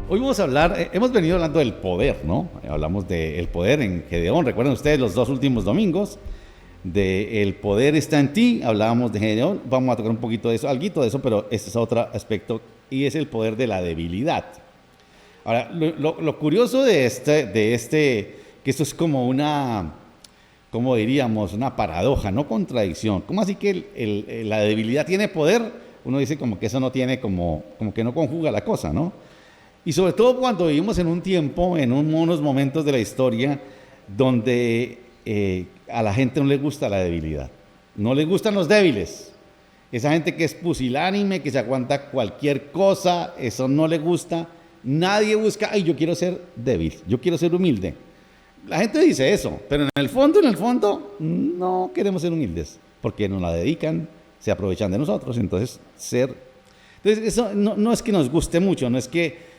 Hoy vamos a hablar, hemos venido hablando del poder, ¿no? Hablamos del poder en Gedeón, recuerden ustedes los dos últimos domingos, de el poder está en ti, hablábamos de Gedeón, vamos a tocar un poquito de eso, alguito de eso, pero este es otro aspecto y es el poder de la debilidad. Ahora, lo curioso de que esto es como una, ¿cómo diríamos? Una paradoja, no contradicción. ¿Cómo así que la debilidad tiene poder? Uno dice como que eso no tiene, como que no conjuga la cosa, ¿no? Y sobre todo cuando vivimos en un tiempo, en unos momentos de la historia, donde a la gente no le gusta la debilidad. No le gustan los débiles. Esa gente que es pusilánime, que se aguanta cualquier cosa, eso no le gusta. Nadie busca, ay, yo quiero ser débil, yo quiero ser humilde. La gente dice eso, pero en el fondo, no queremos ser humildes, porque nos la dedican, se aprovechan de nosotros. Entonces, eso no es que nos guste mucho, no es que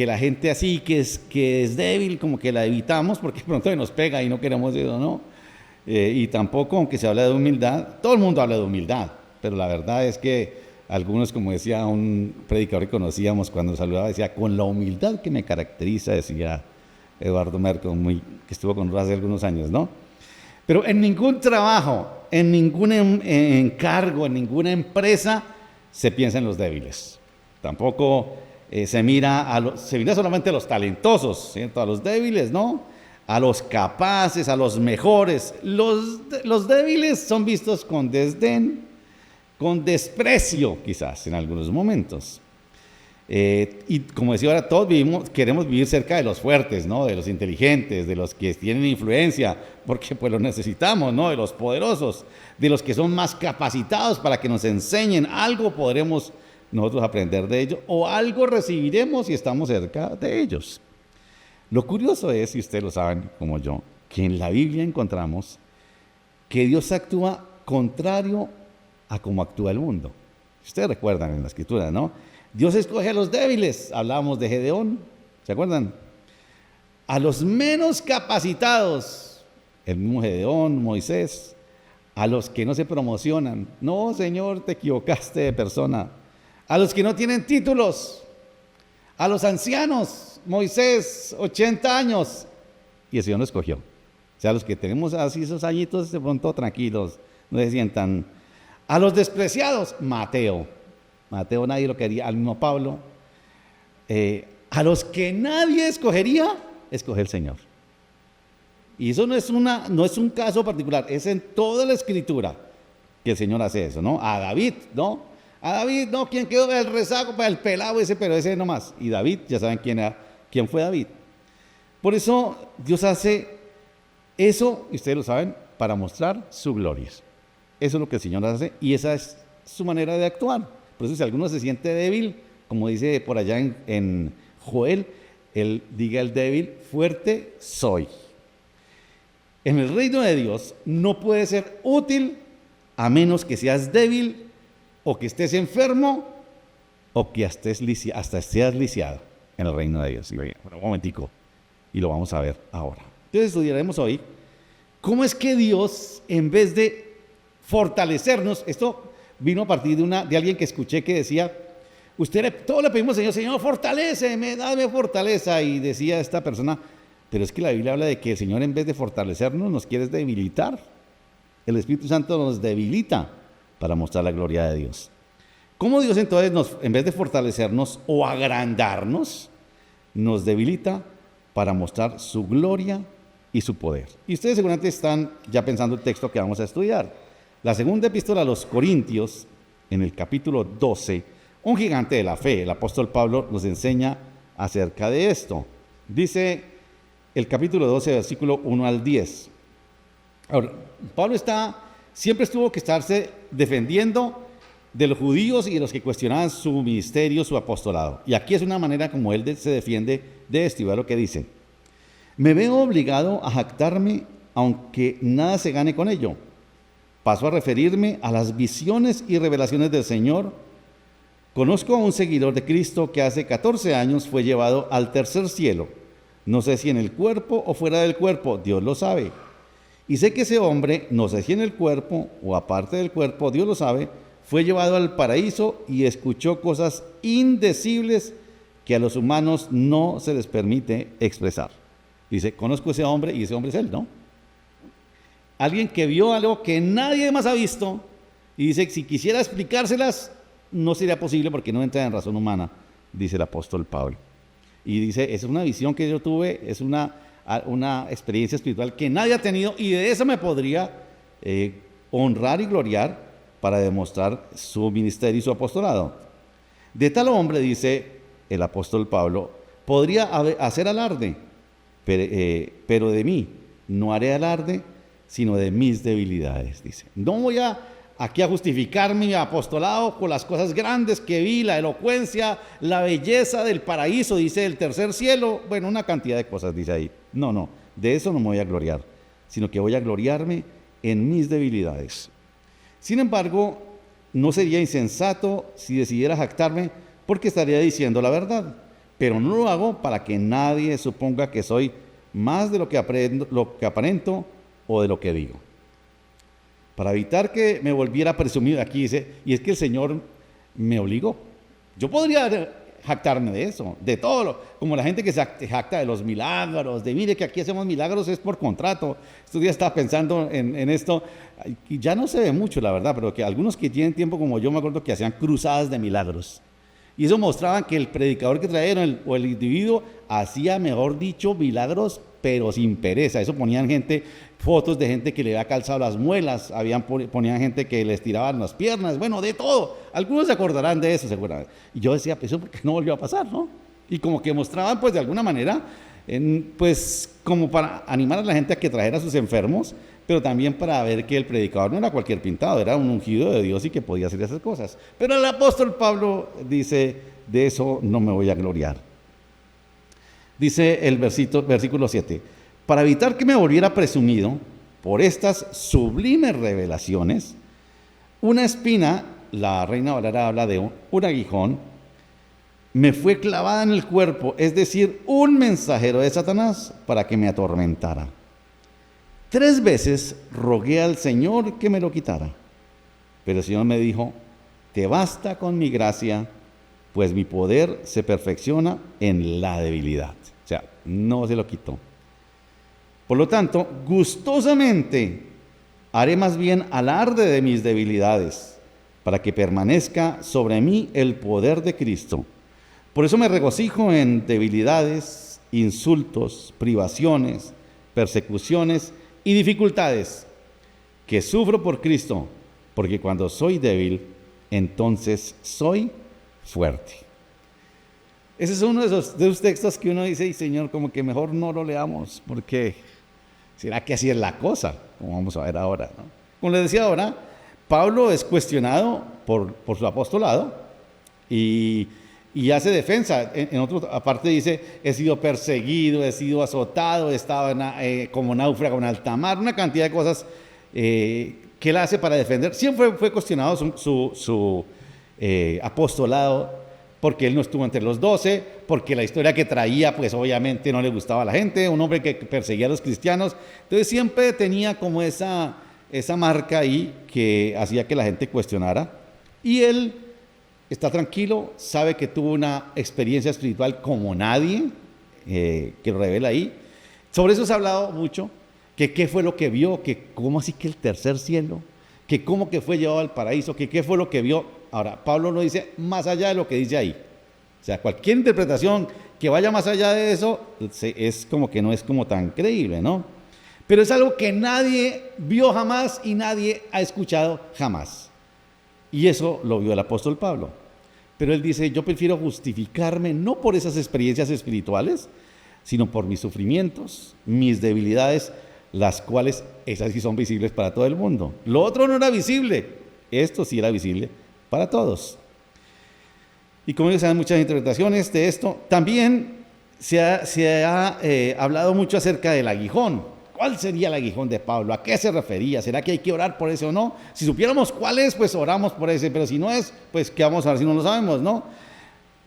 la gente así, que es débil, como que la evitamos, porque pronto nos pega y no queremos eso, ¿no? Y tampoco, aunque se habla de humildad, todo el mundo habla de humildad, pero la verdad es que algunos, como decía un predicador que conocíamos cuando saludaba, decía, con la humildad que me caracteriza, decía Eduardo Merco, que estuvo con nosotros hace algunos años, ¿no? Pero en ningún trabajo, en ningún encargo, en ninguna empresa, se piensa en los débiles. Tampoco se mira solamente a los talentosos, ¿cierto? A los débiles, ¿no? A los capaces, a los mejores. Los débiles son vistos con desdén, con desprecio, quizás, en algunos momentos. Y como decía ahora, todos queremos vivir cerca de los fuertes, ¿no? De los inteligentes, de los que tienen influencia, porque pues los necesitamos, ¿no? De los poderosos, de los que son más capacitados para que nos enseñen. Algo podremos nosotros aprender de ellos, o algo recibiremos si estamos cerca de ellos. Lo curioso es, y ustedes lo saben como yo, que en la Biblia encontramos que Dios actúa contrario a cómo actúa el mundo. Ustedes recuerdan en la Escritura, ¿no? Dios escoge a los débiles, hablábamos de Gedeón, ¿se acuerdan? A los menos capacitados, el mismo Gedeón, Moisés, a los que no se promocionan. No, Señor, te equivocaste de persona. A los que no tienen títulos, a los ancianos, Moisés, 80 años, y el Señor lo escogió. O sea, los que tenemos así esos añitos de pronto tranquilos, no se sientan. A los despreciados, Mateo nadie lo quería, al mismo Pablo. A los que nadie escogería, escoge el Señor. Y eso no es un caso particular, es en toda la Escritura que el Señor hace eso, ¿no? A David, ¿no? A David, no, ¿quién quedó el rezago para el pelado ese? Pero ese nomás. Y David, ya saben quién fue David. Por eso Dios hace eso, y ustedes lo saben, para mostrar su gloria. Eso es lo que el Señor hace y esa es su manera de actuar. Por eso si alguno se siente débil, como dice por allá en Joel, él diga el débil, fuerte soy. En el reino de Dios no puede ser útil a menos que seas débil, o que estés enfermo, o que hasta estés lisiado en el reino de Dios. Y bueno, un momentico, y lo vamos a ver ahora. Entonces estudiaremos hoy cómo es que Dios, en vez de fortalecernos, esto vino a partir de alguien que escuché que decía, todos le pedimos al Señor, Señor, fortaléceme, dame fortaleza, y decía esta persona, pero es que la Biblia habla de que el Señor, en vez de fortalecernos, nos quiere debilitar. El Espíritu Santo nos debilita para mostrar la gloria de Dios. ¿Cómo Dios entonces, en vez de fortalecernos o agrandarnos, nos debilita para mostrar su gloria y su poder? Y ustedes seguramente están ya pensando el texto que vamos a estudiar. La segunda epístola a los Corintios, en el capítulo 12, un gigante de la fe, el apóstol Pablo, nos enseña acerca de esto. Dice el capítulo 12, versículo 1 al 10. Ahora, Pablo siempre tuvo que estarse defendiendo de los judíos y de los que cuestionaban su ministerio, su apostolado. Y aquí es una manera como él se defiende de esto, y vea lo que dice. Me veo obligado a jactarme, aunque nada se gane con ello. Paso a referirme a las visiones y revelaciones del Señor. Conozco a un seguidor de Cristo que hace 14 años fue llevado al tercer cielo. No sé si en el cuerpo o fuera del cuerpo, Dios lo sabe. Y sé que ese hombre, no sé si en el cuerpo o aparte del cuerpo, Dios lo sabe, fue llevado al paraíso y escuchó cosas indecibles que que a los humanos no se les permite expresar. Dice, conozco a ese hombre y ese hombre es él, ¿no? Alguien que vio algo que nadie más ha visto y dice, si quisiera explicárselas, no sería posible porque no entra en razón humana, dice el apóstol Pablo. Y dice, es una visión que yo tuve, es una experiencia espiritual que nadie ha tenido y de eso me podría honrar y gloriar para demostrar su ministerio y su apostolado. De tal hombre, dice el apóstol Pablo, podría hacer alarde, pero de mí no haré alarde, sino de mis debilidades, dice. No voy aquí a justificar mi apostolado con las cosas grandes que vi, la elocuencia, la belleza del paraíso, dice el tercer cielo, bueno, una cantidad de cosas dice ahí. No, de eso no me voy a gloriar, sino que voy a gloriarme en mis debilidades. Sin embargo, no sería insensato si decidiera jactarme, porque estaría diciendo la verdad, pero no lo hago para que nadie suponga que soy más de lo que aparento o de lo que digo. Para evitar que me volviera presumido, aquí dice, y es que el Señor me obligó. Yo podría jactarme de eso, de todo, como la gente que se jacta de los milagros, de mire que aquí hacemos milagros es por contrato. Estos días estaba pensando en esto, y ya no se ve mucho la verdad, pero que algunos que tienen tiempo como yo me acuerdo que hacían cruzadas de milagros. Y eso mostraba que el predicador que trajeron o el individuo hacía, mejor dicho, milagros, pero sin pereza. Eso ponían fotos de gente que le había calzado las muelas, ponían gente que les tiraban las piernas, bueno, de todo. Algunos se acordarán de eso seguramente. Y yo decía, pues eso porque no volvió a pasar, ¿no? Y como que mostraban, pues de alguna manera, pues como para animar a la gente a que trajera a sus enfermos, pero también para ver que el predicador no era cualquier pintado, era un ungido de Dios y que podía hacer esas cosas. Pero el apóstol Pablo dice, de eso no me voy a gloriar. Dice el versículo 7, para evitar que me volviera presumido por estas sublimes revelaciones, una espina, la Reina Valera habla de un aguijón, me fue clavada en el cuerpo, es decir, un mensajero de Satanás para que me atormentara. 3 veces rogué al Señor que me lo quitara, pero el Señor me dijo, te basta con mi gracia, pues mi poder se perfecciona en la debilidad. O sea, no se lo quitó. Por lo tanto, gustosamente haré más bien alarde de mis debilidades, para que permanezca sobre mí el poder de Cristo. Por eso me regocijo en debilidades, insultos, privaciones, persecuciones y dificultades que sufro por Cristo, porque cuando soy débil, entonces soy fuerte. Ese es uno de esos textos que uno dice, y Señor, como que mejor no lo leamos, porque ¿será que así es la cosa? Como vamos a ver ahora, ¿no? Como les decía ahora, Pablo es cuestionado por su apostolado y hace defensa. En otra parte dice, he sido perseguido, he sido azotado, he estado como náufrago en alta mar, una cantidad de cosas que él hace para defender. Siempre fue cuestionado su apostolado, porque él no estuvo entre los 12, porque la historia que traía, pues obviamente no le gustaba a la gente, un hombre que perseguía a los cristianos. Entonces siempre tenía como esa marca ahí que hacía que la gente cuestionara. Y él está tranquilo, sabe que tuvo una experiencia espiritual como nadie, que revela ahí. Sobre eso se ha hablado mucho, que qué fue lo que vio, que cómo así que el tercer cielo, que cómo que fue llevado al paraíso, que qué fue lo que vio. Ahora, Pablo no dice más allá de lo que dice ahí. O sea, cualquier interpretación que vaya más allá de eso, es como que no es como tan creíble, ¿no? Pero es algo que nadie vio jamás y nadie ha escuchado jamás. Y eso lo vio el apóstol Pablo. Pero él dice, yo prefiero justificarme no por esas experiencias espirituales, sino por mis sufrimientos, mis debilidades, las cuales esas sí son visibles para todo el mundo. Lo otro no era visible, esto sí era visible para todos. Y como se dan muchas interpretaciones de esto, también se ha hablado mucho acerca del aguijón. ¿Cuál sería el aguijón de Pablo? ¿A qué se refería? ¿Será que hay que orar por ese o no? Si supiéramos cuál es, pues oramos por ese, pero si no es, pues ¿qué vamos a ver si no lo sabemos, no?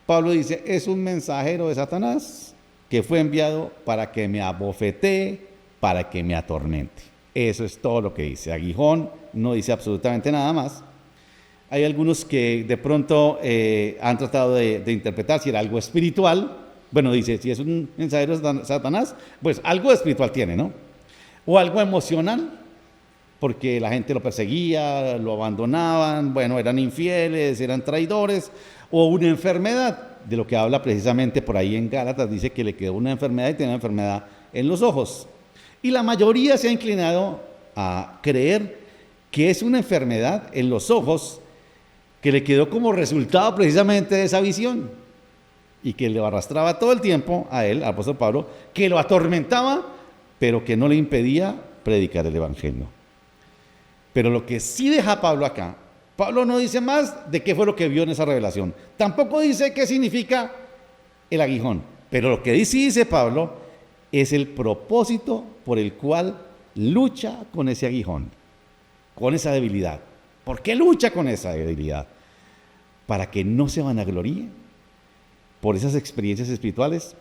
Pablo dice, es un mensajero de Satanás que fue enviado para que me abofetee, para que me atormente. Eso es todo lo que dice. Aguijón no dice absolutamente nada más. Hay algunos que de pronto han tratado de interpretar si era algo espiritual. Bueno, dice, si es un mensajero de Satanás, pues algo espiritual tiene, ¿no? O algo emocional, porque la gente lo perseguía, lo abandonaban, bueno, eran infieles, eran traidores, o una enfermedad, de lo que habla precisamente por ahí en Gálatas, dice que le quedó una enfermedad y tenía una enfermedad en los ojos. Y la mayoría se ha inclinado a creer que es una enfermedad en los ojos que le quedó como resultado precisamente de esa visión y que le arrastraba todo el tiempo a él, al apóstol Pablo, que lo atormentaba, pero que no le impedía predicar el evangelio. Pero lo que sí deja Pablo acá, Pablo no dice más de qué fue lo que vio en esa revelación. Tampoco dice qué significa el aguijón. Pero lo que sí dice Pablo es el propósito por el cual lucha con ese aguijón, con esa debilidad. ¿Por qué lucha con esa debilidad? Para que no se vanagloríe por esas experiencias espirituales.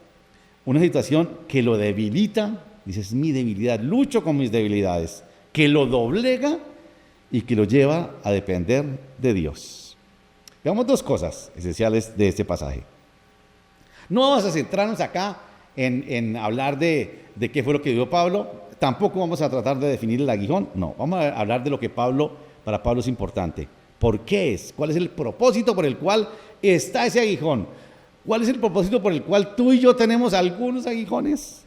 Una situación que lo debilita, dice, es mi debilidad, lucho con mis debilidades, que lo doblega y que lo lleva a depender de Dios. Veamos dos cosas esenciales de este pasaje. No vamos a centrarnos acá en hablar de qué fue lo que vio Pablo, tampoco vamos a tratar de definir el aguijón, no, vamos a hablar de lo que para Pablo es importante. ¿Por qué es? ¿Cuál es el propósito por el cual está ese aguijón? ¿Cuál es el propósito por el cual tú y yo tenemos algunos aguijones?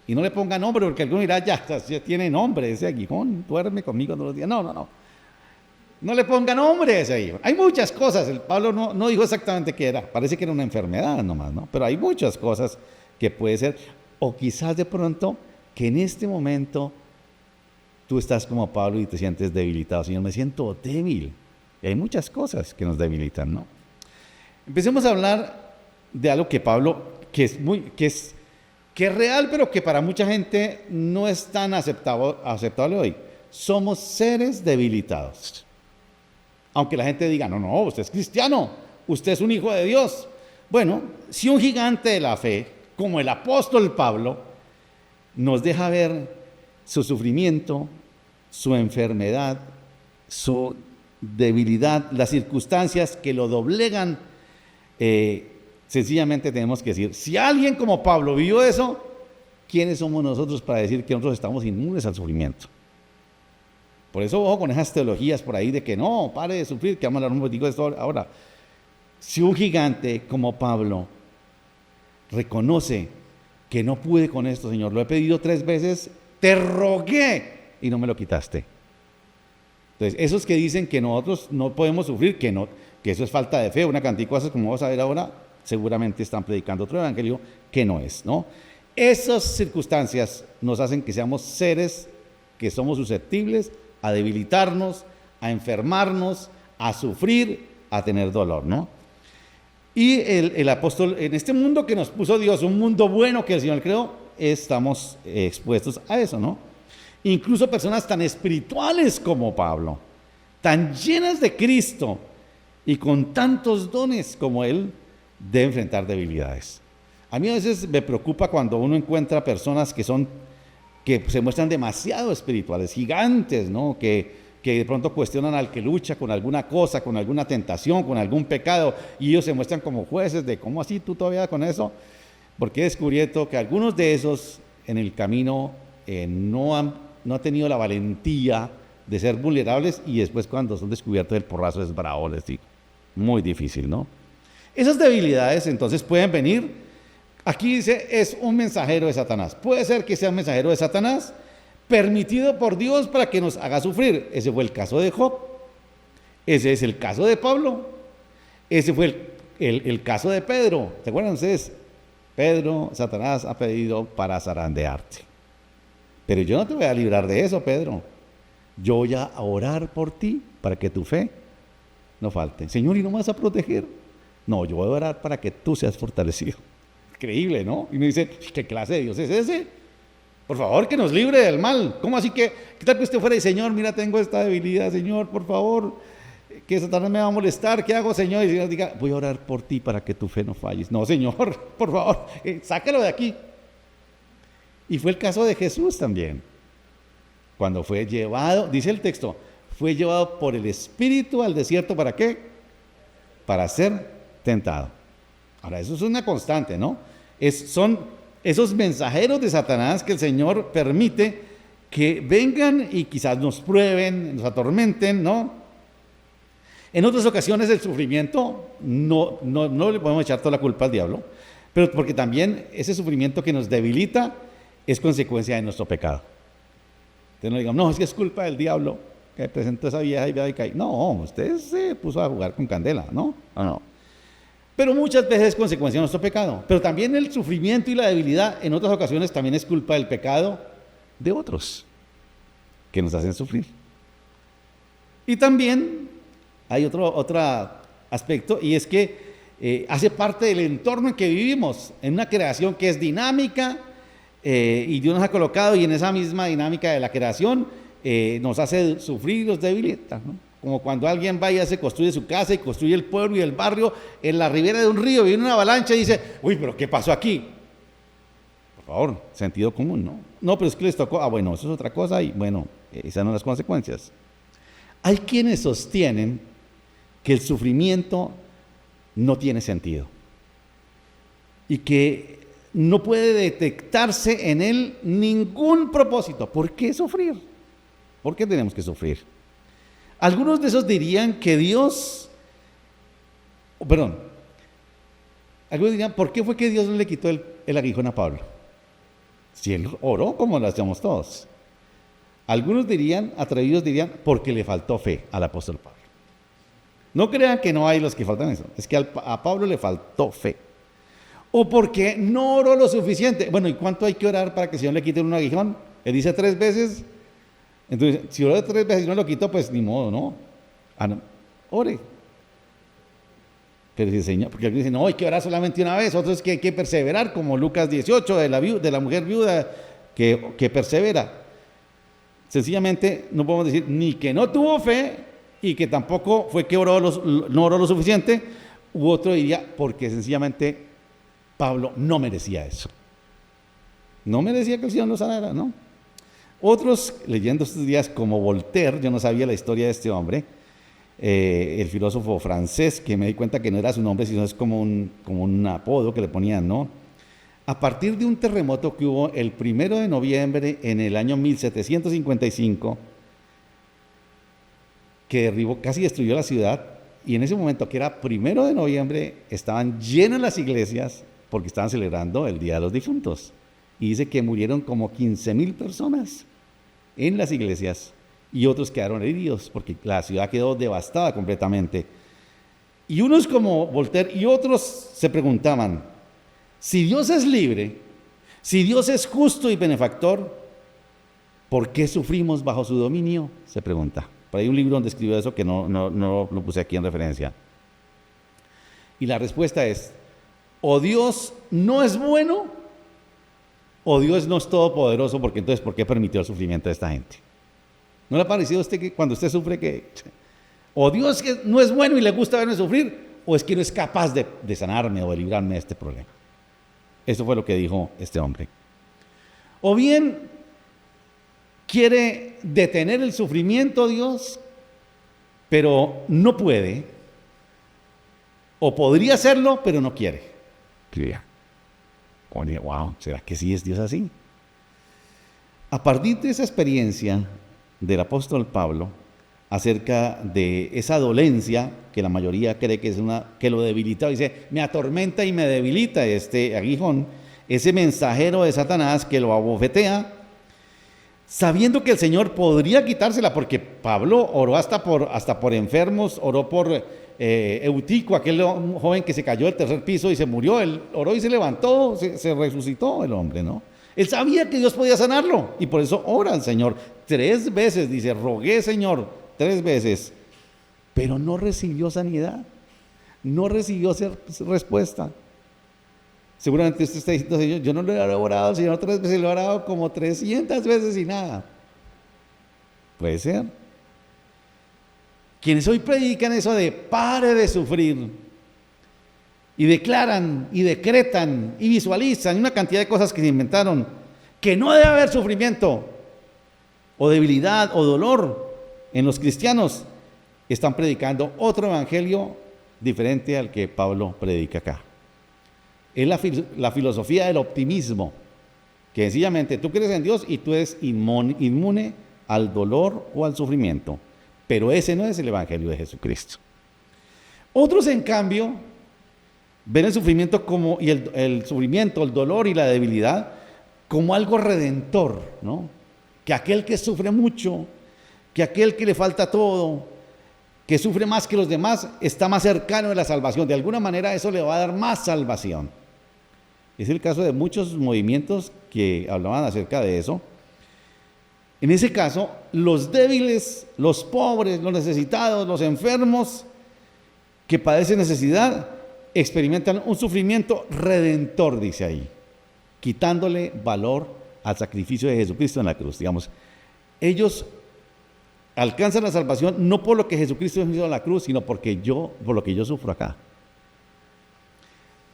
Y no le ponga nombre, porque alguno dirá, ya tiene nombre ese aguijón, duerme conmigo todos los días. No. No le ponga nombre a ese aguijón. Hay muchas cosas, el Pablo no dijo exactamente qué era, parece que era una enfermedad nomás, ¿no? Pero hay muchas cosas que puede ser, o quizás de pronto, que en este momento tú estás como Pablo y te sientes debilitado. Señor, me siento débil. Y hay muchas cosas que nos debilitan, ¿no? Empecemos a hablar de algo que Pablo, que es real, pero que para mucha gente no es tan aceptable hoy. Somos seres debilitados. Aunque la gente diga, no, usted es cristiano, usted es un hijo de Dios. Bueno, si un gigante de la fe, como el apóstol Pablo, nos deja ver su sufrimiento, su enfermedad, su debilidad, las circunstancias que lo doblegan, sencillamente tenemos que decir, si alguien como Pablo vivió eso, ¿quiénes somos nosotros para decir que nosotros estamos inmunes al sufrimiento? Por eso ojo con esas teologías por ahí de que no, pare de sufrir, que vamos a hablar un poquito de esto ahora. Si un gigante como Pablo reconoce que no pude con esto, Señor, lo he pedido 3 veces, te rogué y no me lo quitaste. Entonces, esos que dicen que nosotros no podemos sufrir, que eso es falta de fe, una cantidad de cosas como vamos a ver ahora, seguramente están predicando otro evangelio que no es, ¿no? Esas circunstancias nos hacen que seamos seres que somos susceptibles a debilitarnos, a enfermarnos, a sufrir, a tener dolor, ¿no? Y el apóstol, en este mundo que nos puso Dios, un mundo bueno que el Señor creó, estamos expuestos a eso, ¿no? Incluso personas tan espirituales como Pablo, tan llenas de Cristo y con tantos dones como él, deben enfrentar debilidades. A mí a veces me preocupa cuando uno encuentra personas que se muestran demasiado espirituales, gigantes, ¿no? Que de pronto cuestionan al que lucha con alguna cosa, con alguna tentación, con algún pecado, y ellos se muestran como jueces de ¿cómo así tú todavía con eso? Porque he descubierto que algunos de esos en el camino no han tenido la valentía de ser vulnerables, y después cuando son descubiertos el porrazo es bravo, les digo. Muy difícil, ¿no? Esas debilidades entonces pueden venir, aquí dice, es un mensajero de Satanás. Puede ser que sea un mensajero de Satanás, permitido por Dios para que nos haga sufrir. Ese fue el caso de Job, ese es el caso de Pablo, ese fue el caso de Pedro. ¿Se acuerdan ustedes? Pedro, Satanás ha pedido para zarandearte. Pero yo no te voy a librar de eso, Pedro. Yo voy a orar por ti para que tu fe no falte. Señor, ¿y no me vas a proteger? No, yo voy a orar para que tú seas fortalecido. Increíble, ¿no? Y me dice, ¿qué clase de Dios es ese? Por favor, que nos libre del mal. ¿Cómo así que? ¿Qué tal que usted fuera y, Señor, mira, tengo esta debilidad, Señor, por favor, que Satanás me va a molestar, ¿qué hago, Señor? Y el Señor diga, voy a orar por ti para que tu fe no falles. No, Señor, por favor, sácalo de aquí. Y fue el caso de Jesús también. Cuando fue llevado, dice el texto, fue llevado por el Espíritu al desierto, ¿para qué? Para ser tentado. Ahora, eso es una constante, ¿no? Son esos mensajeros de Satanás que el Señor permite que vengan y quizás nos prueben, nos atormenten, ¿no? En otras ocasiones el sufrimiento no le podemos echar toda la culpa al diablo, pero porque también ese sufrimiento que nos debilita es consecuencia de nuestro pecado. Entonces no digamos, no, es que es culpa del diablo que presentó esa vieja y caí. No, usted se puso a jugar con candela, ¿no? No. Pero muchas veces es consecuencia de nuestro pecado. Pero también el sufrimiento y la debilidad en otras ocasiones también es culpa del pecado de otros que nos hacen sufrir. Y también hay otro aspecto, y es que hace parte del entorno en que vivimos, en una creación que es dinámica, y Dios nos ha colocado, y en esa misma dinámica de la creación nos hace sufrir y nos debilita, ¿no? Como cuando alguien va y se construye su casa y construye el pueblo y el barrio en la ribera de un río, viene una avalancha y dice, uy, pero ¿qué pasó aquí? Por favor, sentido común, ¿no? No, pero es que les tocó, bueno, eso es otra cosa, y bueno, esas son las consecuencias. Hay quienes sostienen que el sufrimiento no tiene sentido y que no puede detectarse en él ningún propósito. ¿Por qué sufrir? ¿Por qué tenemos que sufrir? Algunos de esos dirían que algunos dirían, ¿por qué fue que Dios no le quitó el aguijón a Pablo? Si él oró como lo hacíamos todos. Algunos atrevidos dirían, porque le faltó fe al apóstol Pablo. No crean que no hay los que faltan eso, es que a Pablo le faltó fe. O porque no oró lo suficiente. Bueno, ¿y cuánto hay que orar para que el Señor le quite un aguijón? Él dice 3 veces. Entonces, si oró 3 veces y no lo quitó, pues ni modo, ¿no? No. Ore. Pero dice Señor, porque alguien dice, no, hay que orar solamente una vez. Otros que hay que perseverar, como Lucas 18, de la mujer viuda que persevera. Sencillamente no podemos decir ni que no tuvo fe y que tampoco fue que no oró lo suficiente, u otro diría porque sencillamente Pablo no merecía eso. No merecía que el Señor lo sanara, ¿no? Otros, leyendo estos días como Voltaire, yo no sabía la historia de este hombre, el filósofo francés, que me di cuenta que no era su nombre, sino es como un apodo que le ponían, ¿no? A partir de un terremoto que hubo el 1 de noviembre en el año 1755, que casi destruyó la ciudad, y en ese momento, que era 1 de noviembre, estaban llenas las iglesias porque estaban celebrando el Día de los Difuntos. Y dice que murieron como 15,000 personas en las iglesias, y otros quedaron heridos porque la ciudad quedó devastada completamente. Y unos como Voltaire y otros se preguntaban, si Dios es libre, si Dios es justo y benefactor, ¿por qué sufrimos bajo su dominio? Se pregunta. Por ahí hay un libro donde escribió eso que no lo puse aquí en referencia. Y la respuesta es, o Dios no es bueno, o Dios no es todopoderoso, porque entonces, ¿por qué permitió el sufrimiento de esta gente? ¿No le ha parecido a usted que cuando usted sufre que o Dios que no es bueno y le gusta verme sufrir, o es que no es capaz de sanarme o de librarme de este problema? Eso fue lo que dijo este hombre. O bien quiere detener el sufrimiento Dios, pero no puede, o podría hacerlo, pero no quiere. Wow, ¿será que sí es Dios así? A partir de esa experiencia del apóstol Pablo acerca de esa dolencia que la mayoría cree que lo debilita, dice, me atormenta y me debilita este aguijón, ese mensajero de Satanás que lo abofetea, sabiendo que el Señor podría quitársela, porque Pablo oró hasta por enfermos, oró por Eutico, aquel joven que se cayó del 3er piso y se murió. Él oró y se levantó, se resucitó el hombre, ¿no? Él sabía que Dios podía sanarlo y por eso ora al Señor 3 veces, dice, rogué Señor 3 veces, pero no recibió sanidad, no recibió respuesta. Seguramente usted está diciendo, Señor, yo no le he orado al Señor 3 veces, le he orado como 300 veces y nada. Puede ser. Quienes hoy predican eso de pare de sufrir, y declaran, y decretan, y visualizan una cantidad de cosas que se inventaron, que no debe haber sufrimiento, o debilidad, o dolor, en los cristianos están predicando otro evangelio diferente al que Pablo predica acá. Es la filosofía del optimismo, que sencillamente tú crees en Dios y tú eres inmune al dolor o al sufrimiento, pero ese no es el evangelio de Jesucristo. Otros, en cambio, ven el sufrimiento y el sufrimiento, el dolor y la debilidad como algo redentor, ¿no? Que aquel que sufre mucho, que aquel que le falta todo, que sufre más que los demás, está más cercano de la salvación. De alguna manera eso le va a dar más salvación. Es el caso de muchos movimientos que hablaban acerca de eso. En ese caso, los débiles, los pobres, los necesitados, los enfermos que padecen necesidad, experimentan un sufrimiento redentor, dice ahí, quitándole valor al sacrificio de Jesucristo en la cruz. Digamos, ellos alcanzan la salvación no por lo que Jesucristo hizo en la cruz, sino por lo que yo sufro acá.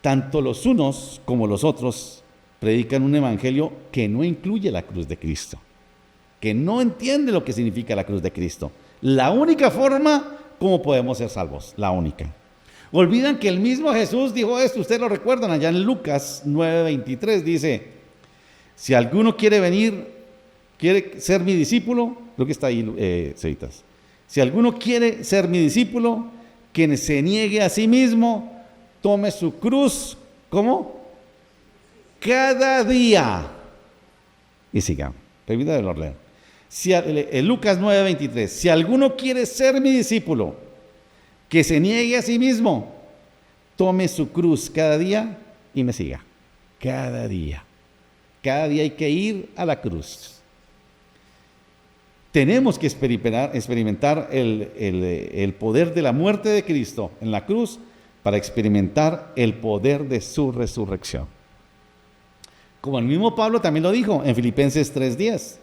Tanto los unos como los otros predican un evangelio que no incluye la cruz de Cristo, que no entiende lo que significa la cruz de Cristo. La única forma como podemos ser salvos, la única. Olvidan que el mismo Jesús dijo esto, ustedes lo recuerdan allá en Lucas 9:23, dice: si alguno quiere ser mi discípulo, lo que está ahí, Ceitas. Si alguno quiere ser mi discípulo, que se niegue a sí mismo, tome su cruz, ¿cómo? Cada día. Y siga. Permítame leer. Lucas 9:23. Si alguno quiere ser mi discípulo, que se niegue a sí mismo, tome su cruz cada día y me siga. Cada día. Cada día hay que ir a la cruz. Tenemos que experimentar el poder de la muerte de Cristo en la cruz para experimentar el poder de su resurrección. Como el mismo Pablo también lo dijo en Filipenses 3:10.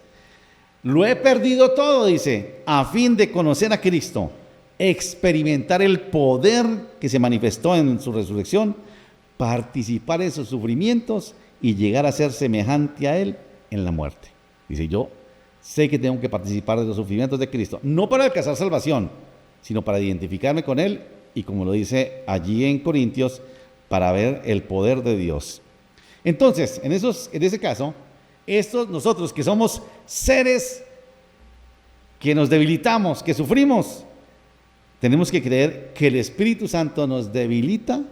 Lo he perdido todo, dice, a fin de conocer a Cristo, experimentar el poder que se manifestó en su resurrección, participar en sus sufrimientos y llegar a ser semejante a Él en la muerte. Dice, yo sé que tengo que participar de los sufrimientos de Cristo, no para alcanzar salvación, sino para identificarme con Él y, como lo dice allí en Corintios, para ver el poder de Dios. Entonces, en ese caso, nosotros que somos seres que nos debilitamos, que sufrimos, tenemos que creer que el Espíritu Santo nos debilita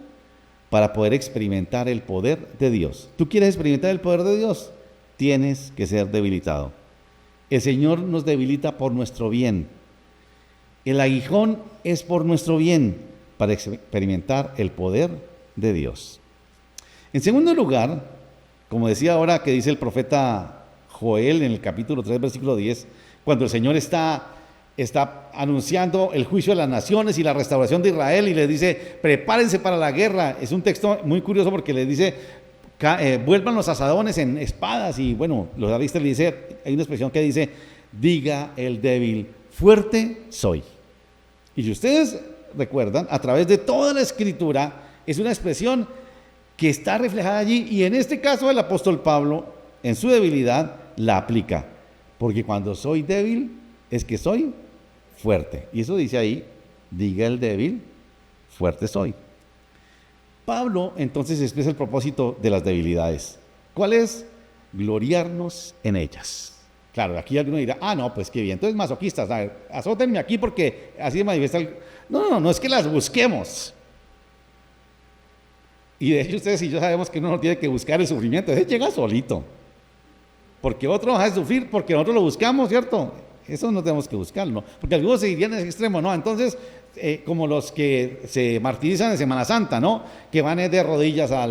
para poder experimentar el poder de Dios. ¿Tú quieres experimentar el poder de Dios? Tienes que ser debilitado. El Señor nos debilita por nuestro bien. El aguijón es por nuestro bien, para experimentar el poder de Dios. En segundo lugar, como decía ahora que dice el profeta Joel en el capítulo 3, versículo 10, cuando el Señor está anunciando el juicio de las naciones y la restauración de Israel y les dice, prepárense para la guerra. Es un texto muy curioso porque les dice, vuelvan los asadones en espadas. Y bueno, los davidistas le dice, hay una expresión que dice, diga el débil, fuerte soy. Y si ustedes recuerdan, a través de toda la escritura, es una expresión que está reflejada allí, y en este caso el apóstol Pablo, en su debilidad, la aplica, porque cuando soy débil, es que soy fuerte, y eso dice ahí, diga el débil, fuerte soy. Pablo entonces expresa el propósito de las debilidades. ¿Cuál es? Gloriarnos en ellas. Claro, aquí alguno dirá, no, pues qué bien, entonces masoquistas, a ver, azótenme aquí porque así se manifiesta el... No, es que las busquemos. Y de hecho ustedes y yo sabemos que uno no tiene que buscar el sufrimiento, ese llega solito. Porque otro va a sufrir porque nosotros lo buscamos, ¿cierto? Eso no tenemos que buscarlo, porque algunos se irían en ese extremo, ¿no? Entonces, como los que se martirizan en Semana Santa, ¿no? Que van de rodillas a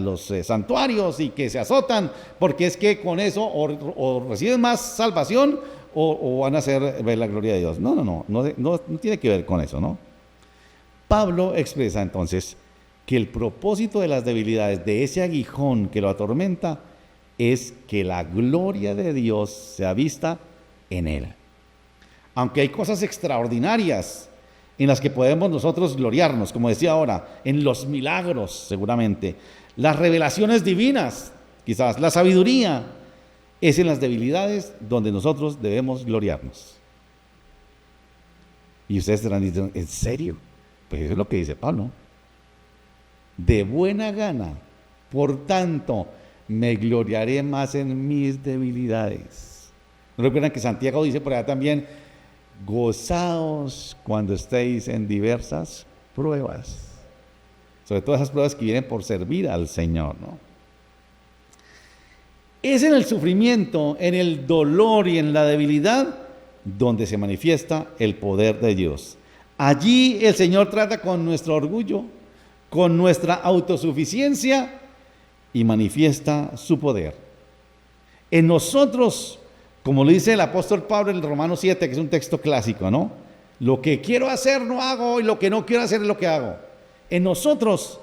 los santuarios y que se azotan, porque es que con eso o reciben más salvación o van a ver la gloria de Dios. No tiene que ver con eso, ¿no? Pablo expresa entonces que el propósito de las debilidades, de ese aguijón que lo atormenta, es que la gloria de Dios sea vista en él. Aunque hay cosas extraordinarias en las que podemos nosotros gloriarnos, como decía ahora, en los milagros seguramente, las revelaciones divinas, quizás la sabiduría, es en las debilidades donde nosotros debemos gloriarnos. Y ustedes estarán diciendo, ¿en serio? Pues eso es lo que dice Pablo. De buena gana, por tanto, me gloriaré más en mis debilidades. ¿No recuerdan que Santiago dice por allá también, gozaos cuando estéis en diversas pruebas? Sobre todo esas pruebas que vienen por servir al Señor, ¿no? Es en el sufrimiento, en el dolor y en la debilidad donde se manifiesta el poder de Dios. Allí el Señor trata con nuestro orgullo, con nuestra autosuficiencia y manifiesta su poder. En nosotros, como lo dice el apóstol Pablo en el Romanos 7, que es un texto clásico, ¿no? Lo que quiero hacer no hago y lo que no quiero hacer es lo que hago. En nosotros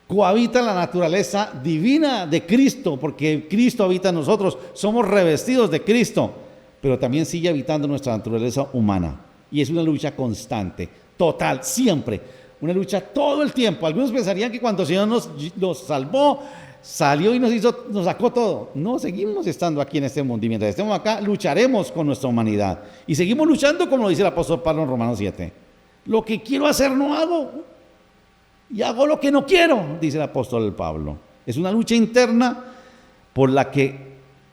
cohabita la naturaleza divina de Cristo, porque Cristo habita en nosotros, somos revestidos de Cristo, pero también sigue habitando nuestra naturaleza humana. Y es una lucha constante, total, siempre. Una lucha todo el tiempo. Algunos pensarían que cuando el Señor nos salvó, salió y nos sacó todo. No, seguimos estando aquí en este mundo. Y mientras estemos acá, lucharemos con nuestra humanidad. Y seguimos luchando, como lo dice el apóstol Pablo en Romanos 7. Lo que quiero hacer no hago. Y hago lo que no quiero, dice el apóstol Pablo. Es una lucha interna por la que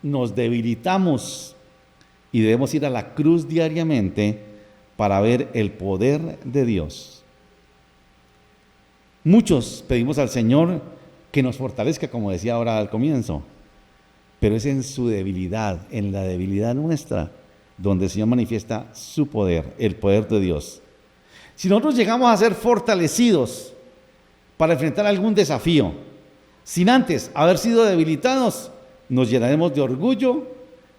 nos debilitamos y debemos ir a la cruz diariamente para ver el poder de Dios. Muchos pedimos al Señor que nos fortalezca, como decía ahora al comienzo, pero es en su debilidad, en la debilidad nuestra, donde el Señor manifiesta su poder, el poder de Dios. Si nosotros llegamos a ser fortalecidos para enfrentar algún desafío, sin antes haber sido debilitados, nos llenaremos de orgullo,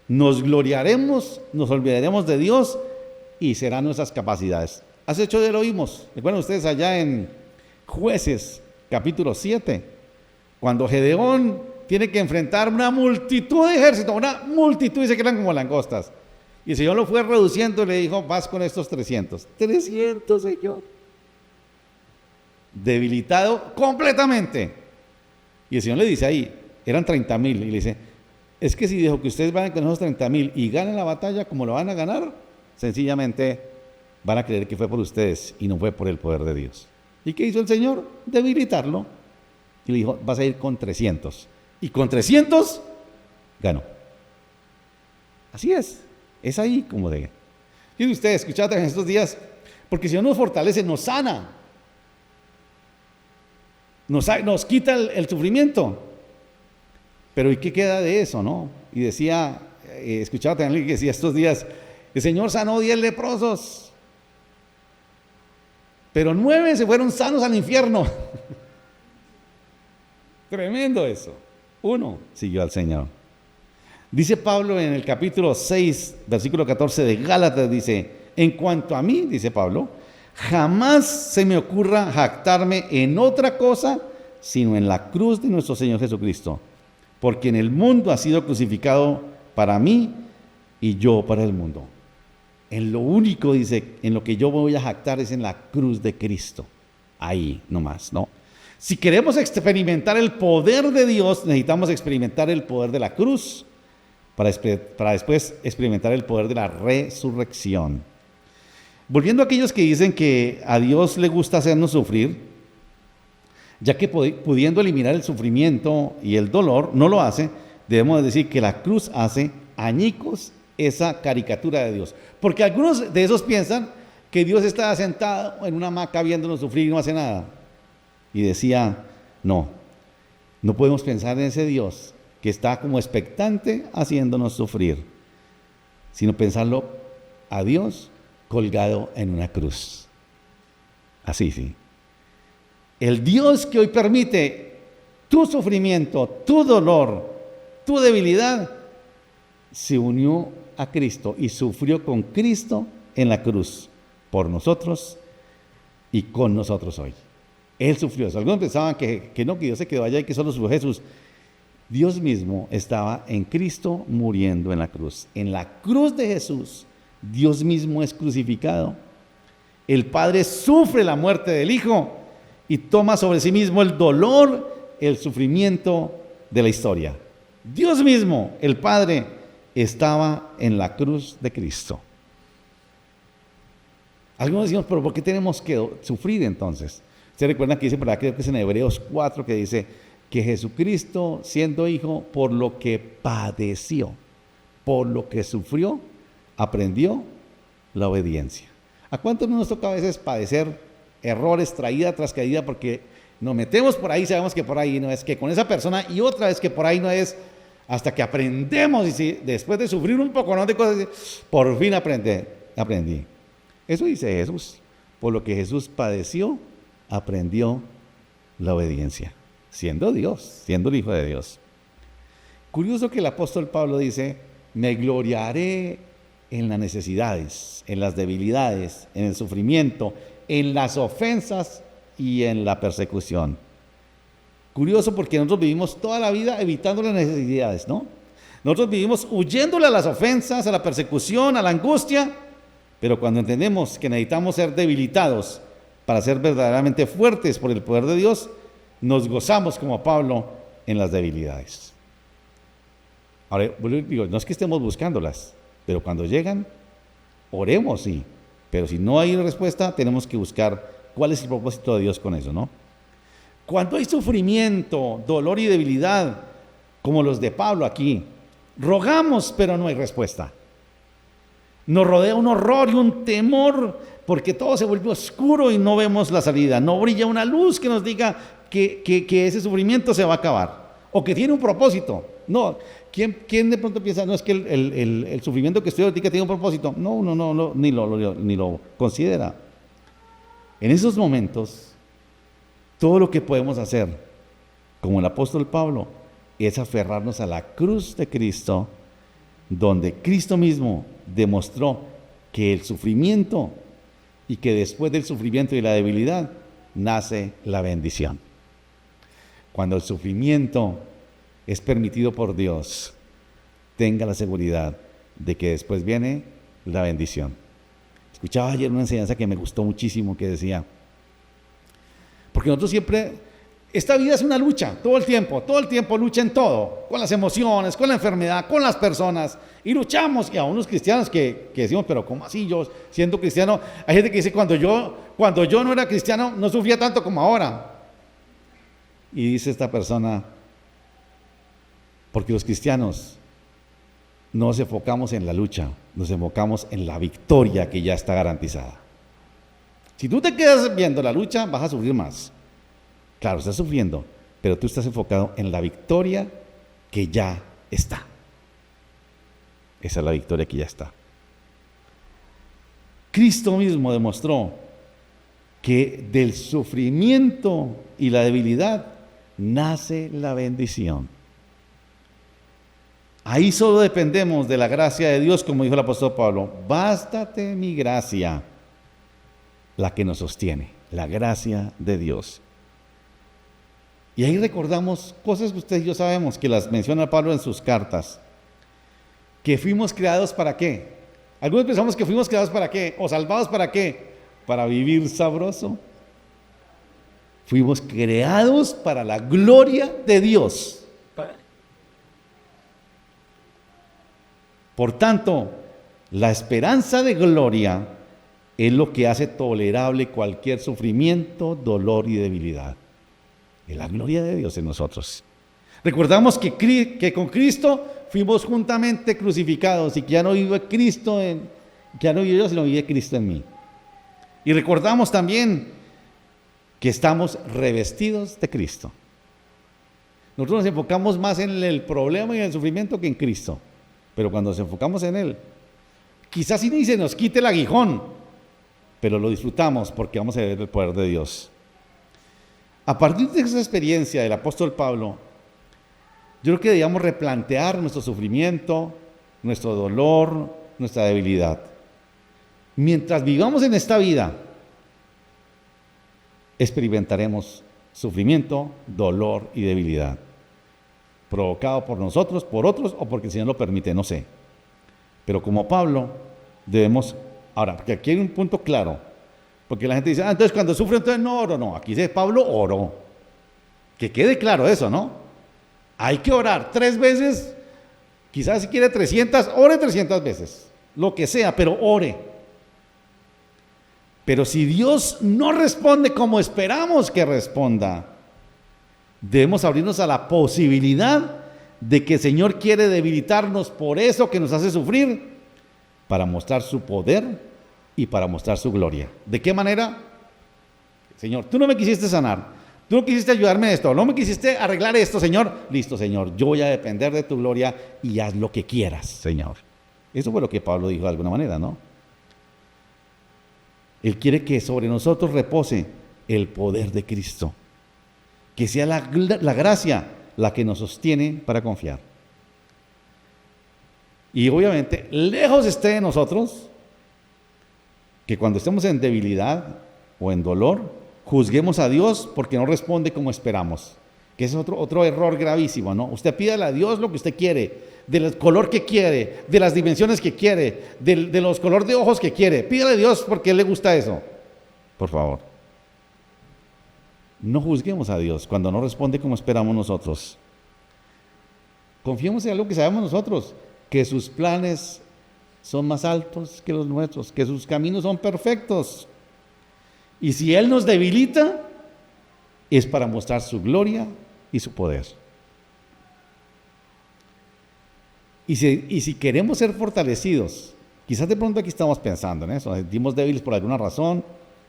nos gloriaremos, nos olvidaremos de Dios y serán nuestras capacidades. Hace 8 días lo vimos. Recuerdan ustedes allá en Jueces, capítulo 7, cuando Gedeón tiene que enfrentar una multitud de ejércitos, una multitud, y se quedan como langostas. Y el Señor lo fue reduciendo y le dijo, vas con estos 300. 300, Señor. Debilitado completamente. Y el Señor le dice ahí, eran 30,000, y le dice, es que si dijo que ustedes van con esos 30,000 y ganan la batalla, como lo van a ganar, sencillamente van a creer que fue por ustedes y no fue por el poder de Dios. ¿Y qué hizo el Señor? Debilitarlo. Y le dijo, vas a ir con 300. Y con 300 ganó. Así es ahí como de... Y ustedes, escucharon en estos días, porque si Dios nos fortalece, nos sana. Nos quita el sufrimiento. Pero ¿y qué queda de eso, no? Y decía, escuchaba también que decía estos días, el Señor sanó 10 leprosos, pero 9 se fueron sanos al infierno. Tremendo eso. 1 siguió al Señor. Dice Pablo en el capítulo 6, versículo 14 de Gálatas, dice, en cuanto a mí, dice Pablo, jamás se me ocurra jactarme en otra cosa, sino en la cruz de nuestro Señor Jesucristo. Porque en el mundo ha sido crucificado para mí y yo para el mundo. En lo único, dice, en lo que yo voy a jactar es en la cruz de Cristo. Ahí nomás, ¿no? Si queremos experimentar el poder de Dios, necesitamos experimentar el poder de la cruz para después experimentar el poder de la resurrección. Volviendo a aquellos que dicen que a Dios le gusta hacernos sufrir, ya que pudiendo eliminar el sufrimiento y el dolor, no lo hace, debemos decir que la cruz hace añicos esa caricatura de Dios. Porque algunos de esos piensan que Dios está sentado en una hamaca viéndonos sufrir y no hace nada. Y decía, no podemos pensar en ese Dios que está como expectante haciéndonos sufrir, sino pensarlo a Dios colgado en una cruz. Así, sí. El Dios que hoy permite tu sufrimiento, tu dolor, tu debilidad, se unió a Cristo y sufrió con Cristo en la cruz por nosotros y con nosotros hoy. Él sufrió eso. Algunos pensaban que no, que Dios se quedó allá y que solo sufrió Jesús. Dios mismo estaba en Cristo muriendo en la cruz. En la cruz de Jesús, Dios mismo es crucificado. El Padre sufre la muerte del Hijo y toma sobre sí mismo el dolor, el sufrimiento de la historia. Dios mismo, el Padre, estaba en la cruz de Cristo. Algunos decimos, pero ¿por qué tenemos que sufrir entonces? Ustedes recuerdan que dice, por acá, creo que es en Hebreos 4, que dice que Jesucristo, siendo hijo, por lo que padeció, por lo que sufrió, aprendió la obediencia. ¿A cuántos nos toca a veces padecer errores, traída tras caída, porque nos metemos por ahí, sabemos que por ahí no es, que con esa persona, y otra vez que por ahí no es, hasta que aprendemos, y si, después de sufrir un poco, ¿no?, de cosas, por fin aprendí. Eso dice Jesús, por lo que Jesús padeció, aprendió la obediencia, siendo Dios, siendo el Hijo de Dios. Curioso que el apóstol Pablo dice, me gloriaré en las necesidades, en las debilidades, en el sufrimiento, en las ofensas y en la persecución. Curioso porque nosotros vivimos toda la vida evitando las necesidades, ¿no? Nosotros vivimos huyéndole a las ofensas, a la persecución, a la angustia, pero cuando entendemos que necesitamos ser debilitados para ser verdaderamente fuertes por el poder de Dios, nos gozamos como Pablo en las debilidades. Ahora, digo, no es que estemos buscándolas, pero cuando llegan, oremos, sí, pero si no hay respuesta, tenemos que buscar cuál es el propósito de Dios con eso, ¿no? Cuando hay sufrimiento, dolor y debilidad, como los de Pablo aquí, rogamos, pero no hay respuesta. Nos rodea un horror y un temor, porque todo se vuelve oscuro y no vemos la salida. No brilla una luz que nos diga que ese sufrimiento se va a acabar, o que tiene un propósito. No, ¿quién de pronto piensa, no, es que el sufrimiento que estoy ahorita tiene un propósito? No, ni lo considera. En esos momentos, todo lo que podemos hacer, como el apóstol Pablo, es aferrarnos a la cruz de Cristo, donde Cristo mismo demostró que el sufrimiento, y que después del sufrimiento y la debilidad nace la bendición. Cuando el sufrimiento es permitido por Dios, tenga la seguridad de que después viene la bendición. Escuchaba ayer una enseñanza que me gustó muchísimo, que decía, porque nosotros siempre, esta vida es una lucha, todo el tiempo lucha en todo, con las emociones, con la enfermedad, con las personas, y luchamos, y a unos cristianos que decimos, pero ¿cómo así? Yo siendo cristiano, hay gente que dice, cuando yo no era cristiano, no sufría tanto como ahora. Y dice esta persona, porque los cristianos no nos enfocamos en la lucha, nos enfocamos en la victoria que ya está garantizada. Si tú te quedas viendo la lucha, vas a sufrir más. Claro, estás sufriendo, pero tú estás enfocado en la victoria que ya está. Esa es la victoria que ya está. Cristo mismo demostró que del sufrimiento y la debilidad nace la bendición. Ahí solo dependemos de la gracia de Dios, como dijo el apóstol Pablo. Bástate mi gracia, la que nos sostiene, la gracia de Dios. Y ahí recordamos cosas que ustedes y yo sabemos, que las menciona Pablo en sus cartas, que fuimos creados ¿para qué? Algunos pensamos que fuimos creados ¿para qué? O salvados ¿para qué? Para vivir sabroso. Fuimos creados para la gloria de Dios. Por tanto, la esperanza de gloria es lo que hace tolerable cualquier sufrimiento, dolor y debilidad. Es la gloria de Dios en nosotros. Recordamos que con Cristo fuimos juntamente crucificados y que ya no vive Cristo ya no vive yo, sino vive Cristo en mí. Y recordamos también que estamos revestidos de Cristo. Nosotros nos enfocamos más en el problema y en el sufrimiento que en Cristo. Pero cuando nos enfocamos en Él, quizás ni se nos quite el aguijón, pero lo disfrutamos porque vamos a ver el poder de Dios. A partir de esa experiencia del apóstol Pablo, yo creo que debíamos replantear nuestro sufrimiento, nuestro dolor, nuestra debilidad. Mientras vivamos en esta vida, experimentaremos sufrimiento, dolor y debilidad, provocado por nosotros, por otros o porque el Señor lo permite, no sé. Pero como Pablo debemos, ahora, porque aquí hay un punto claro, porque la gente dice, entonces cuando sufre entonces no oro, no, aquí dice Pablo oró, que quede claro eso, ¿no? Hay que orar 3 veces, quizás si quiere 300, ore 300 veces, lo que sea, pero ore. Pero si Dios no responde como esperamos que responda, debemos abrirnos a la posibilidad de que el Señor quiere debilitarnos por eso que nos hace sufrir, para mostrar su poder y para mostrar su gloria. ¿De qué manera? Señor, tú no me quisiste sanar, tú no quisiste ayudarme en esto, no me quisiste arreglar esto, Señor. Listo, Señor, yo voy a depender de tu gloria y haz lo que quieras, Señor. Eso fue lo que Pablo dijo de alguna manera, ¿no? Él quiere que sobre nosotros repose el poder de Cristo, que sea la gracia la que nos sostiene para confiar. Y obviamente, lejos esté de nosotros que cuando estemos en debilidad o en dolor, juzguemos a Dios porque no responde como esperamos. Que ese es otro error gravísimo, ¿no? Usted pídale a Dios lo que usted quiere, del color que quiere, de las dimensiones que quiere, de los colores de ojos que quiere. Pídale a Dios porque a Él le gusta eso. Por favor. No juzguemos a Dios cuando no responde como esperamos nosotros. Confiemos en algo que sabemos nosotros, que sus planes son más altos que los nuestros, que sus caminos son perfectos. Y si Él nos debilita, es para mostrar su gloria y su poder. Y si queremos ser fortalecidos, quizás de pronto aquí estamos pensando en eso, nos sentimos débiles por alguna razón,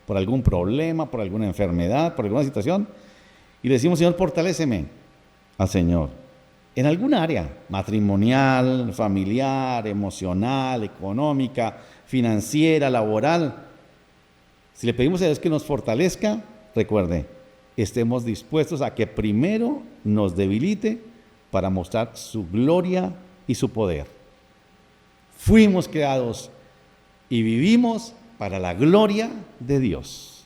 por algún problema, por alguna enfermedad, por alguna situación, y le decimos, Señor, fortaléceme al Señor, en alguna área, matrimonial, familiar, emocional, económica, financiera, laboral. Si le pedimos a Dios que nos fortalezca, recuerde, estemos dispuestos a que primero nos debilite para mostrar su gloria y su poder. Fuimos creados y vivimos para la gloria de Dios.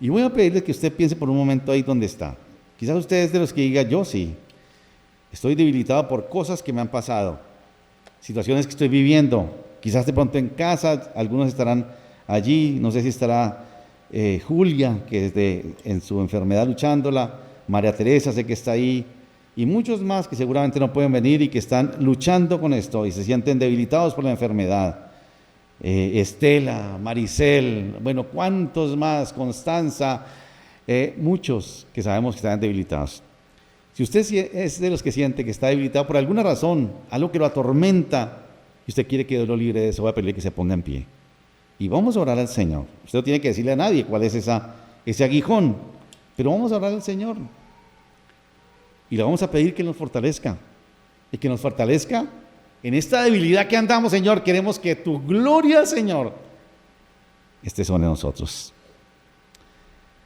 Y voy a pedirle que usted piense por un momento ahí donde está. Quizás usted es de los que diga, yo sí, estoy debilitado por cosas que me han pasado, situaciones que estoy viviendo. Quizás de pronto en casa, algunos estarán allí, no sé si estará Julia, que es en su enfermedad luchándola, María Teresa sé que está ahí, y muchos más que seguramente no pueden venir y que están luchando con esto y se sienten debilitados por la enfermedad. Estela, Maricel, bueno, ¿cuántos más? Constanza, muchos que sabemos que están debilitados. Si usted es de los que siente que está debilitado por alguna razón, algo que lo atormenta, y usted quiere que Dios lo libre de eso, voy a pedirle que se ponga en pie. Y vamos a orar al Señor. Usted no tiene que decirle a nadie cuál es ese aguijón, pero vamos a orar al Señor. Y le vamos a pedir que nos fortalezca. Y que nos fortalezca en esta debilidad que andamos, Señor. Queremos que tu gloria, Señor, esté sobre nosotros.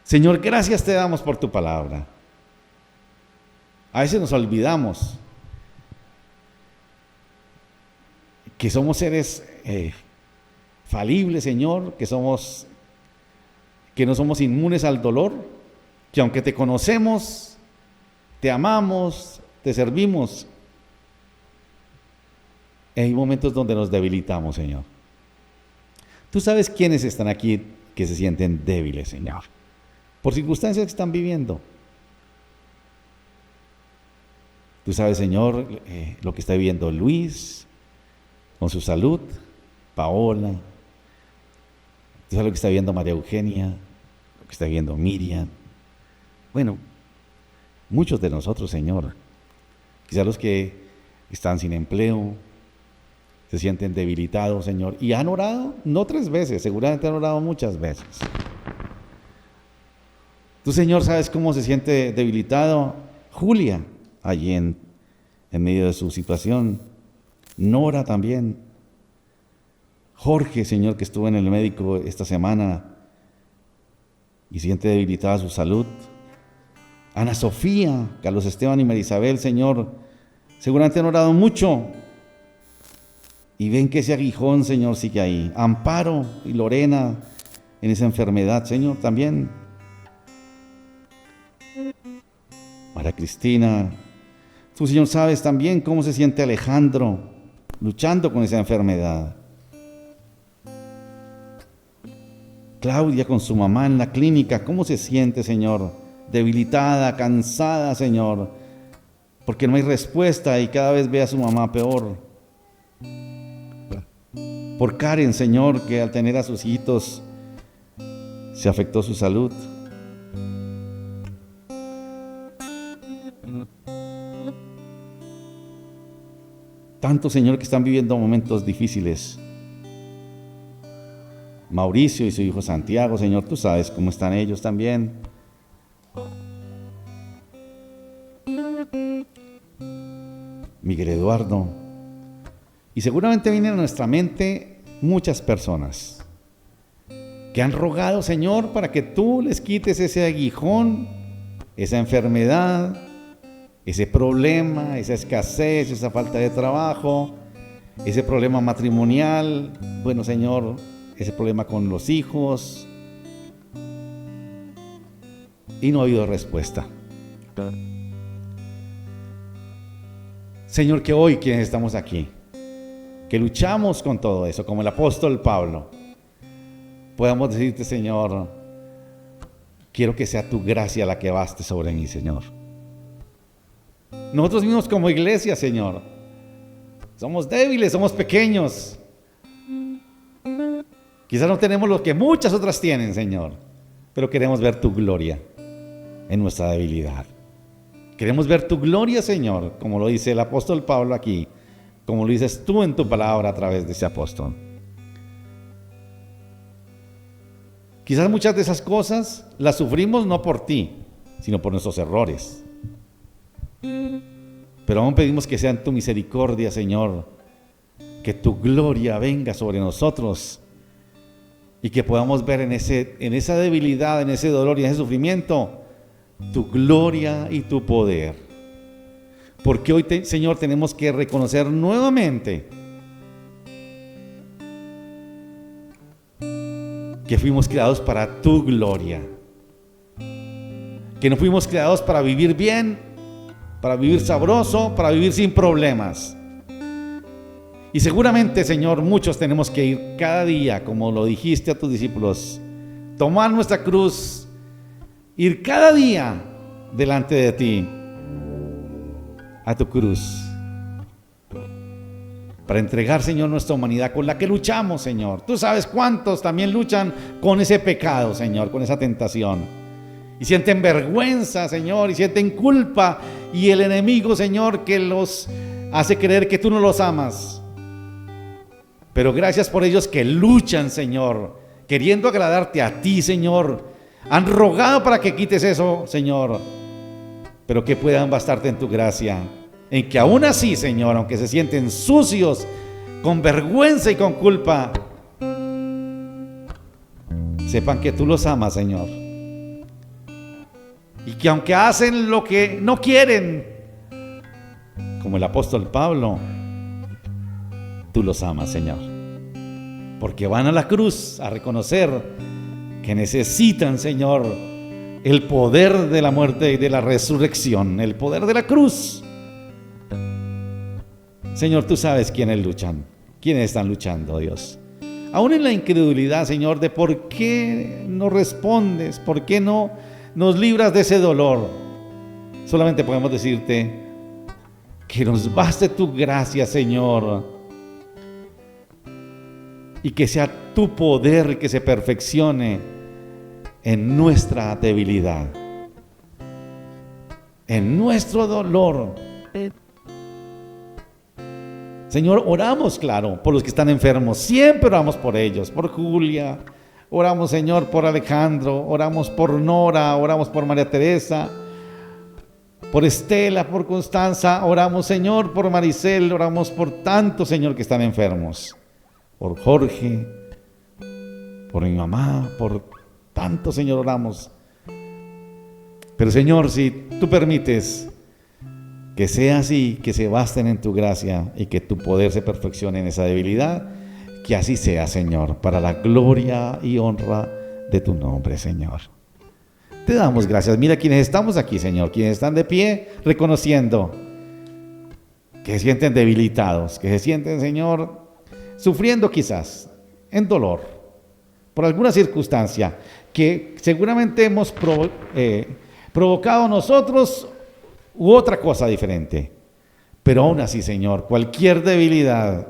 Señor, gracias te damos por tu palabra. A veces nos olvidamos que somos seres falibles, Señor, que no somos inmunes al dolor, que aunque te conocemos, te amamos, te servimos, hay momentos donde nos debilitamos, Señor. Tú sabes quiénes están aquí que se sienten débiles, Señor, por circunstancias que están viviendo. Tú sabes, Señor, lo que está viviendo Luis con su salud, Paola. Tú sabes lo que está viviendo María Eugenia, lo que está viviendo Miriam. Bueno, muchos de nosotros, Señor, quizás los que están sin empleo, se sienten debilitados, Señor, y han orado, no 3 veces, seguramente han orado muchas veces. Tú, Señor, sabes cómo se siente debilitado Julia, allí en medio de su situación. Nora también. Jorge, Señor, que estuvo en el médico esta semana y siente debilitada su salud. Ana Sofía, Carlos Esteban y María Isabel, Señor, seguramente han orado mucho y ven que ese aguijón, Señor, sigue ahí. Amparo y Lorena en esa enfermedad, Señor, también. María Cristina, tú, Señor, sabes también cómo se siente Alejandro luchando con esa enfermedad. Claudia con su mamá en la clínica, ¿cómo se siente, Señor? Debilitada, cansada, Señor, porque no hay respuesta y cada vez ve a su mamá peor. Por Karen, Señor, que al tener a sus hijitos se afectó su salud. Tanto, Señor, que están viviendo momentos difíciles. Mauricio y su hijo Santiago, Señor, tú sabes cómo están ellos también. Miguel Eduardo. Y seguramente vienen a nuestra mente muchas personas que han rogado, Señor, para que tú les quites ese aguijón, esa enfermedad, ese problema, esa escasez, esa falta de trabajo, ese problema matrimonial, bueno, Señor, ese problema con los hijos. Y no ha habido respuesta. Señor, que hoy quienes estamos aquí, que luchamos con todo eso, como el apóstol Pablo, podamos decirte, Señor, quiero que sea tu gracia la que baste sobre mí, Señor. Nosotros mismos como iglesia, Señor, somos débiles, somos pequeños. Quizás no tenemos lo que muchas otras tienen, Señor, pero queremos ver tu gloria en nuestra debilidad. Queremos ver tu gloria, Señor, como lo dice el apóstol Pablo aquí, como lo dices tú en tu palabra a través de ese apóstol. Quizás muchas de esas cosas las sufrimos no por ti, sino por nuestros errores. Pero aún pedimos que sea en tu misericordia, Señor, que tu gloria venga sobre nosotros y que podamos ver en esa debilidad, en ese dolor y en ese sufrimiento, tu gloria y tu poder. Porque hoy, Señor, tenemos que reconocer nuevamente que fuimos creados para tu gloria, que no fuimos creados para vivir bien, para vivir sabroso, para vivir sin problemas. Y seguramente, Señor, muchos tenemos que ir cada día, como lo dijiste a tus discípulos, tomar nuestra cruz, ir cada día delante de ti, a tu cruz, para entregar, Señor, nuestra humanidad con la que luchamos, Señor. Tú sabes cuántos también luchan con ese pecado, Señor, con esa tentación. Y sienten vergüenza, Señor, y sienten culpa. Y el enemigo, Señor, que los hace creer que tú no los amas. Pero gracias por ellos que luchan, Señor, queriendo agradarte a ti, Señor. Han rogado para que quites eso, Señor, pero que puedan bastarte en tu gracia, en que aún así, Señor, aunque se sienten sucios, con vergüenza y con culpa, sepan que tú los amas, Señor, y que aunque hacen lo que no quieren, como el apóstol Pablo, tú los amas, Señor, porque van a la cruz a reconocer que necesitan, Señor, el poder de la muerte y de la resurrección, el poder de la cruz. Señor, tú sabes quiénes luchan, quiénes están luchando, Dios. Aún en la incredulidad, Señor, de por qué no respondes, por qué no nos libras de ese dolor. Solamente podemos decirte que nos baste tu gracia, Señor, y que sea tu poder el que se perfeccione en nuestra debilidad, en nuestro dolor. Señor, oramos, claro, por los que están enfermos, siempre oramos por ellos, por Julia, oramos, Señor, por Alejandro, oramos por Nora, oramos por María Teresa, por Estela, por Constanza, oramos, Señor, por Maricel, oramos por tantos, Señor, que están enfermos, por Jorge, por mi mamá, por tanto, Señor, oramos. Pero, Señor, si tú permites que sea así, que se basten en tu gracia y que tu poder se perfeccione en esa debilidad, que así sea, Señor, para la gloria y honra de tu nombre, Señor. Te damos gracias. Mira quienes estamos aquí, Señor, quienes están de pie reconociendo que se sienten debilitados, que se sienten, Señor, sufriendo quizás en dolor por alguna circunstancia que seguramente hemos provocado nosotros u otra cosa diferente. Pero aún así, Señor, cualquier debilidad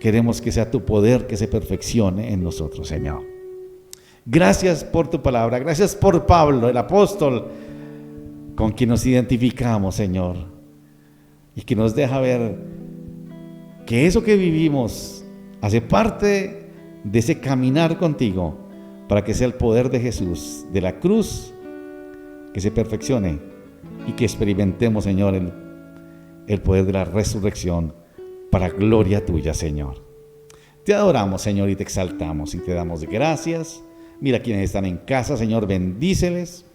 Queremos que sea tu poder que se perfeccione en nosotros, Señor. Gracias por tu palabra, gracias por Pablo, el apóstol, con quien nos identificamos, Señor, y que nos deja ver que eso que vivimos hace parte de ese caminar contigo, para que sea el poder de Jesús, de la cruz, que se perfeccione y que experimentemos, Señor, el poder de la resurrección para gloria tuya, Señor. Te adoramos, Señor, y te exaltamos y te damos gracias. Mira quienes están en casa, Señor, bendíceles.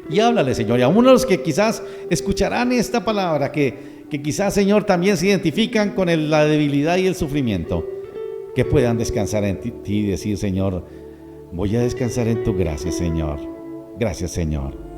Y háblale, Señor, y a uno de los que quizás escucharán esta palabra, que quizás, Señor, también se identifican con la debilidad y el sufrimiento, que puedan descansar en ti y decir, Señor, voy a descansar en tu gracia, Señor. Gracias, Señor.